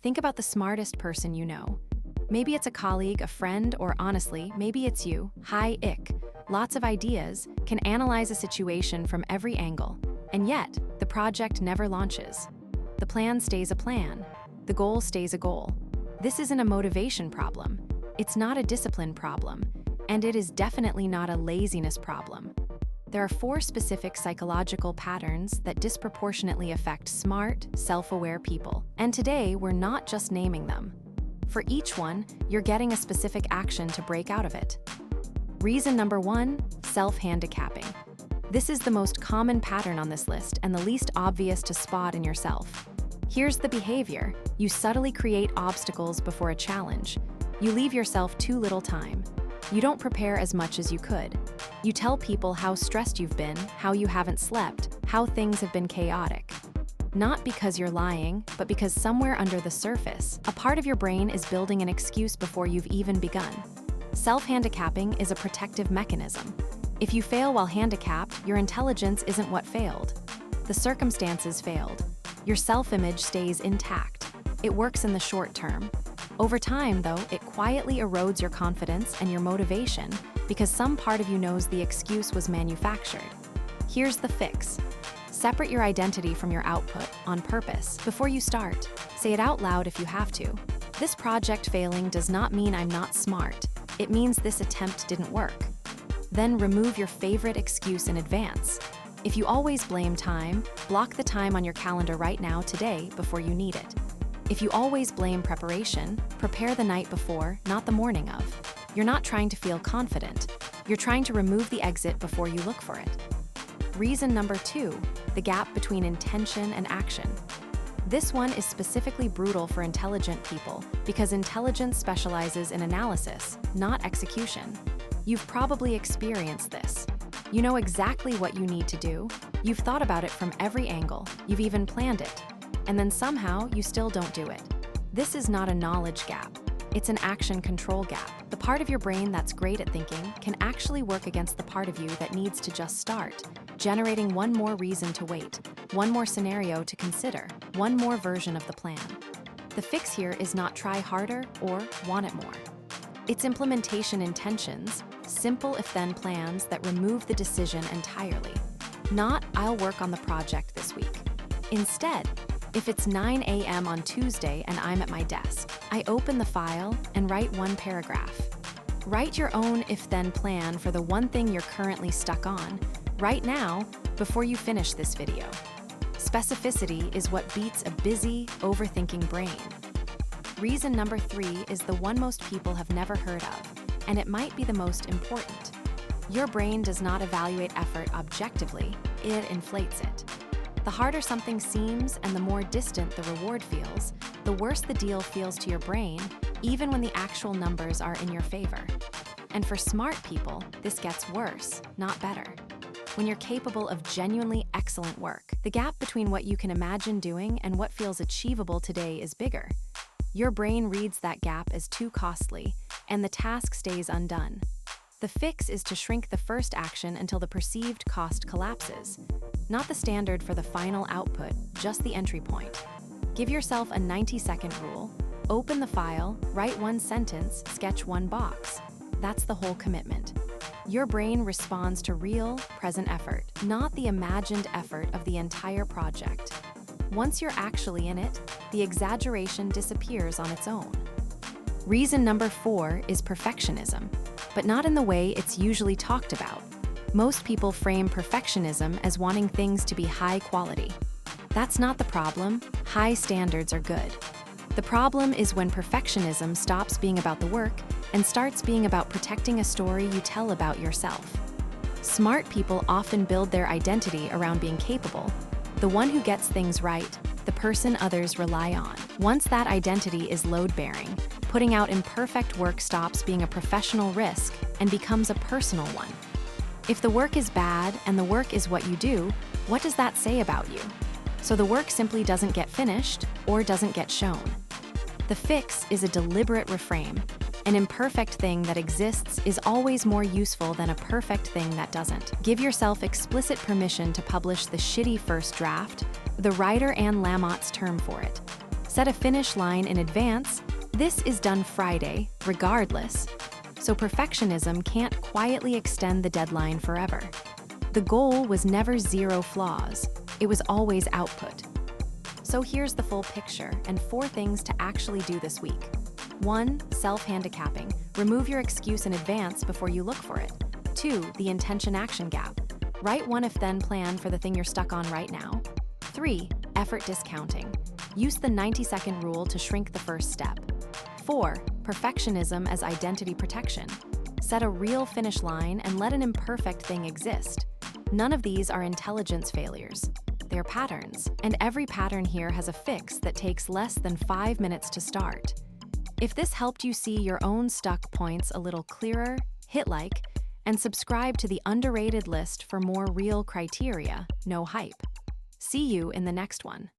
Think about the smartest person you know. Maybe it's a colleague, a friend, or honestly, maybe it's you. High ick. Lots of ideas, can analyze a situation from every angle. And yet, the project never launches. The plan stays a plan. The goal stays a goal. This isn't a motivation problem. It's not a discipline problem. And it is definitely not a laziness problem. There are 4 specific psychological patterns that disproportionately affect smart, self-aware people. And today, we're not just naming them. For each one, you're getting a specific action to break out of it. Reason number 1, self-handicapping. This is the most common pattern on this list and the least obvious to spot in yourself. Here's the behavior. You subtly create obstacles before a challenge. You leave yourself too little time. You don't prepare as much as you could. You tell people how stressed you've been, how you haven't slept, how things have been chaotic. Not because you're lying, but because somewhere under the surface, a part of your brain is building an excuse before you've even begun. Self-handicapping is a protective mechanism. If you fail while handicapped, your intelligence isn't what failed. The circumstances failed. Your self-image stays intact. It works in the short term. Over time, though, it quietly erodes your confidence and your motivation because some part of you knows the excuse was manufactured. Here's the fix. Separate your identity from your output on purpose before you start. Say it out loud if you have to. This project failing does not mean I'm not smart. It means this attempt didn't work. Then remove your favorite excuse in advance. If you always blame time, block the time on your calendar right now today before you need it. If you always blame preparation, prepare the night before, not the morning of. You're not trying to feel confident. You're trying to remove the exit before you look for it. Reason number 2, the gap between intention and action. This one is specifically brutal for intelligent people because intelligence specializes in analysis, not execution. You've probably experienced this. You know exactly what you need to do. You've thought about it from every angle. You've even planned it. And then somehow you still don't do it. This is not a knowledge gap. It's an action control gap. The part of your brain that's great at thinking can actually work against the part of you that needs to just start, generating one more reason to wait, one more scenario to consider, one more version of the plan. The fix here is not try harder or want it more. It's implementation intentions, simple if-then plans that remove the decision entirely. Not, I'll work on the project this week. Instead, if it's 9 a.m. on Tuesday and I'm at my desk, I open the file and write one paragraph. Write your own if-then plan for the one thing you're currently stuck on, right now, before you finish this video. Specificity is what beats a busy, overthinking brain. Reason number 3 is the one most people have never heard of, and it might be the most important. Your brain does not evaluate effort objectively, it inflates it. The harder something seems and the more distant the reward feels, the worse the deal feels to your brain, even when the actual numbers are in your favor. And for smart people, this gets worse, not better. When you're capable of genuinely excellent work, the gap between what you can imagine doing and what feels achievable today is bigger. Your brain reads that gap as too costly, and the task stays undone. The fix is to shrink the first action until the perceived cost collapses. Not the standard for the final output, just the entry point. Give yourself a 90-second rule. Open the file, write one sentence, sketch one box. That's the whole commitment. Your brain responds to real, present effort, not the imagined effort of the entire project. Once you're actually in it, the exaggeration disappears on its own. Reason number 4 is perfectionism, but not in the way it's usually talked about. Most people frame perfectionism as wanting things to be high quality. That's not the problem. High standards are good. The problem is when perfectionism stops being about the work and starts being about protecting a story you tell about yourself. Smart people often build their identity around being capable, the one who gets things right, the person others rely on. Once that identity is load-bearing, putting out imperfect work stops being a professional risk and becomes a personal one. If the work is bad and the work is what you do, what does that say about you? So the work simply doesn't get finished or doesn't get shown. The fix is a deliberate reframe. An imperfect thing that exists is always more useful than a perfect thing that doesn't. Give yourself explicit permission to publish the shitty first draft, the writer Anne Lamott's term for it. Set a finish line in advance. This is done Friday, regardless. So perfectionism can't quietly extend the deadline forever. The goal was never zero flaws. It was always output. So here's the full picture and 4 things to actually do this week. 1. Self-handicapping. Remove your excuse in advance before you look for it. 2. The intention-action gap. Write one if-then plan for the thing you're stuck on right now. 3. Effort discounting. Use the 90-second rule to shrink the first step. 4. Perfectionism as identity protection. Set a real finish line and let an imperfect thing exist. None of these are intelligence failures. They're patterns, and every pattern here has a fix that takes less than 5 minutes to start. If this helped you see your own stuck points a little clearer, hit like, and subscribe to the underrated list for more real criteria, no hype. See you in the next one.